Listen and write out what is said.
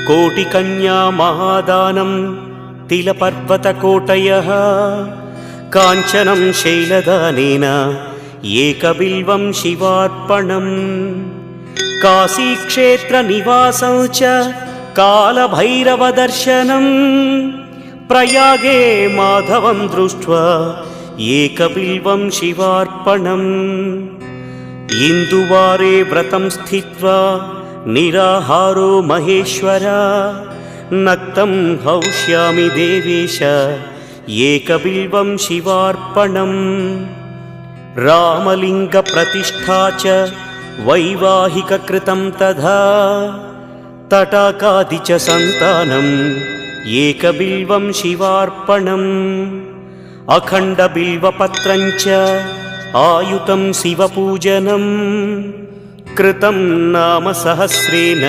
कोटिकन्या महादानं तिलपर्वतकोटयः काञ्चनं शैलदानेन एकबिल्वं शिवार्पणम् काशीक्षेत्रनिवासं च कालभैरवदर्शनम् प्रयागे माधवं दृष्ट्वा एकबिल्वं शिवार्पणम् इन्दुवारे व्रतं स्थित्वा निराहारो महेश्वर नक्तं हौष्यामि देवेश एकबिल्वं शिवार्पणम् रामलिङ्गप्रतिष्ठा च वैवाहिककृतं तथा तटाकादि च सन्तानम् एकबिल्वं शिवार्पणम् अखण्डबिल्वपत्रं च आयुतं शिवपूजनं कृतं नाम सहस्रेण